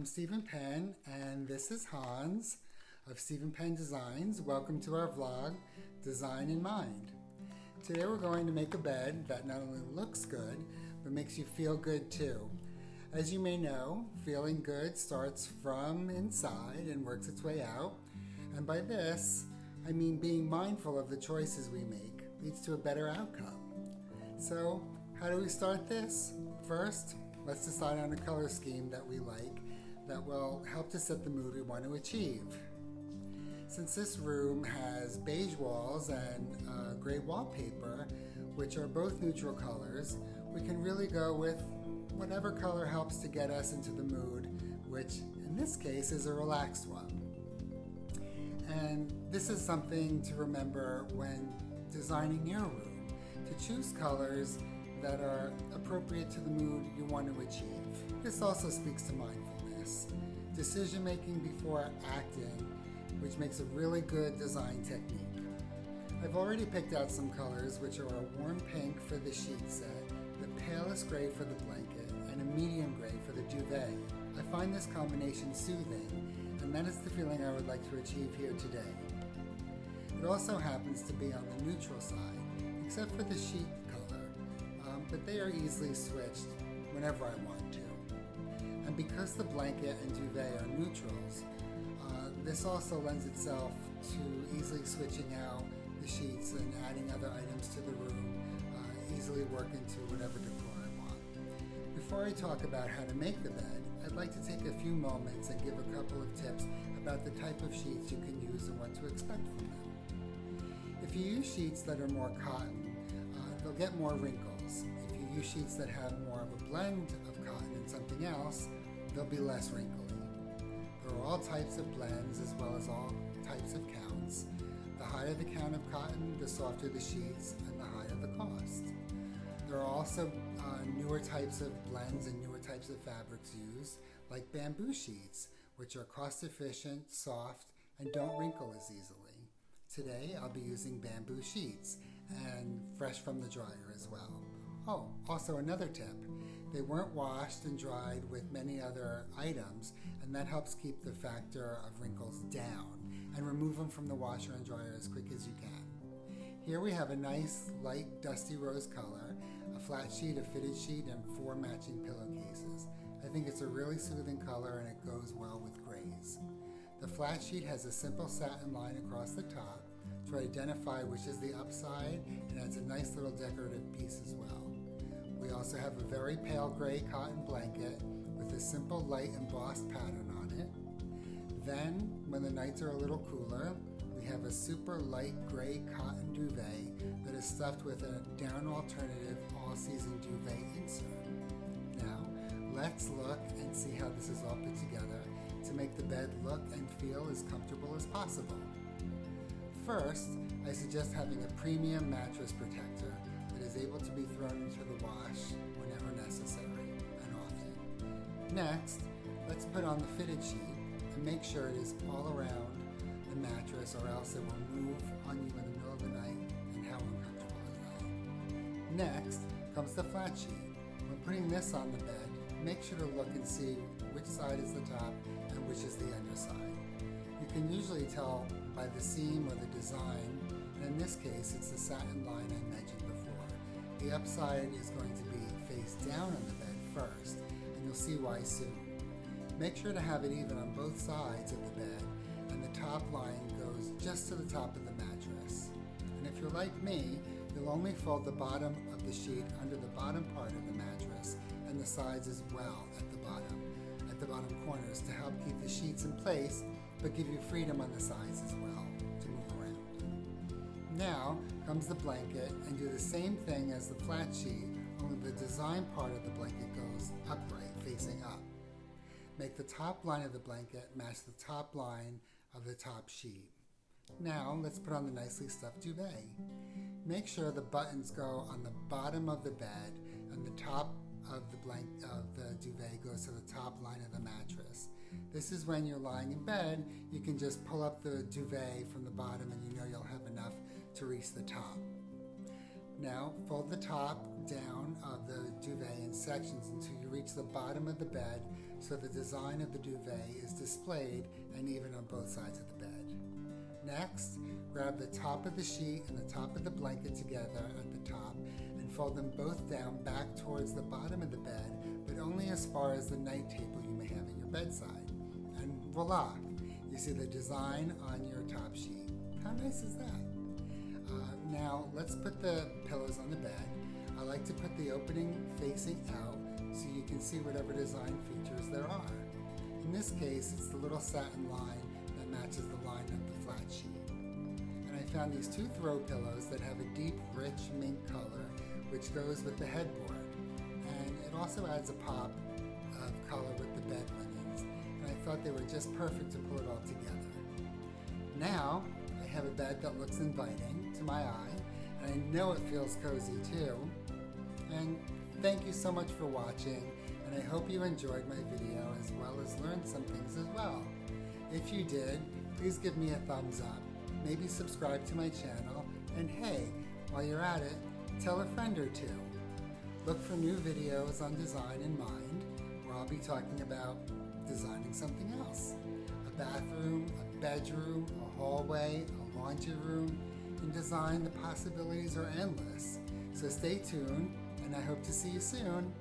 Steven Penn, and this is Hans of Steven Penn Designs. Welcome to our vlog, Design in Mind. Today we're going to make a bed that not only looks good, but makes you feel good too. As you may know, feeling good starts from inside and works its way out. And by this, I mean being mindful of the choices we make leads to a better outcome. So, how do we start this? First, let's decide on a color scheme that we like that will help to set the mood we want to achieve. Since this room has beige walls and gray wallpaper, which are both neutral colors, we can really go with whatever color helps to get us into the mood, which in this case is a relaxed one. And this is something to remember when designing your room, to choose colors that are appropriate to the mood you want to achieve. This also speaks to mindfulness, decision making before acting, which makes a really good design technique. I've already picked out some colors, which are a warm pink for the sheet set, the palest gray for the blanket, and a medium gray for the duvet. I find this combination soothing, and that is the feeling I would like to achieve here today. It also happens to be on the neutral side, except for the sheet color. But they are easily switched whenever I want to. And because the blanket and duvet are neutrals, this also lends itself to easily switching out the sheets and adding other items to the room, easily work into whatever decor I want. Before I talk about how to make the bed, I'd like to take a few moments and give a couple of tips about the type of sheets you can use and what to expect from them. If you use sheets that are more cotton, they'll get more wrinkles. If you use sheets that have more of a blend of cotton and something else, they'll be less wrinkly. There are all types of blends as well as all types of counts. The higher the count of cotton, the softer the sheets, and the higher the cost. There are also newer types of blends and newer types of fabrics used, like bamboo sheets, which are cost efficient, soft, and don't wrinkle as easily. Today I'll be using bamboo sheets and fresh from the dryer as well. Oh, also another tip. They weren't washed and dried with many other items, and that helps keep the factor of wrinkles down and remove them from the washer and dryer as quick as you can. Here we have a nice light dusty rose color, a flat sheet, a fitted sheet, and 4 matching pillowcases. I think it's a really soothing color and it goes well with grays. The flat sheet has a simple satin line across the top to identify which is the upside and adds a nice little decorative piece as well. We also have a very pale gray cotton blanket with a simple light embossed pattern on it. Then, when the nights are a little cooler, we have a super light gray cotton duvet that is stuffed with a down alternative all-season duvet insert. Now, let's look and see how this is all put together to make the bed look and feel as comfortable as possible. First, I suggest having a premium mattress protector that is able to be thrown into the wash whenever necessary and often. Next, let's put on the fitted sheet and make sure it is all around the mattress, or else it will move on you in the middle of the night, and how uncomfortable is that? Next comes the flat sheet. When putting this on the bed, make sure to look and see which side is the top and which is the underside. You can usually tell by the seam or the design, and in this case it's the satin line I mentioned before. The upside is going to be face down on the bed first, and you'll see why soon. Make sure to have it even on both sides of the bed, and the top line goes just to the top of the mattress. And if you're like me, you'll only fold the bottom of the sheet under the bottom part of the mattress and the sides as well at the bottom corners, to help keep the sheets in place but give you freedom on the sides as well to move around. Now comes the blanket, and do the same thing as the flat sheet, only the design part of the blanket goes upright, facing up. Make the top line of the blanket match the top line of the top sheet. Now let's put on the nicely stuffed duvet. Make sure the buttons go on the bottom of the bed and the top of the duvet goes to the top line of the mattress. This is when you're lying in bed, you can just pull up the duvet from the bottom and you know you'll have enough to reach the top. Now fold the top down of the duvet and sections until you reach the bottom of the bed so the design of the duvet is displayed and even on both sides of the bed. Next, grab the top of the sheet and the top of the blanket together at the top and fold them both down back towards the bottom of the bed, but only as far as the night table you may have at your bedside. And voila! You see the design on your top sheet. How nice is that? Now let's put the pillows on the bed. I like to put the opening facing out so you can see whatever design features there are. In this case, it's the little satin line that matches the line of the flat sheet. And I found these 2 throw pillows that have a deep, rich mink color, which goes with the headboard. And it also adds a pop of color with the bed linens. And I thought they were just perfect to pull it all together. Now, I have a bed that looks inviting to my eye, and I know it feels cozy too. And thank you so much for watching, and I hope you enjoyed my video as well as learned some things as well. If you did, please give me a thumbs up, maybe subscribe to my channel, and hey, while you're at it, tell a friend or 2. Look for new videos on design in mind, where I'll be talking about designing something else. A bathroom, a bedroom, a hallway, a laundry room. In design, the possibilities are endless. So stay tuned, and I hope to see you soon.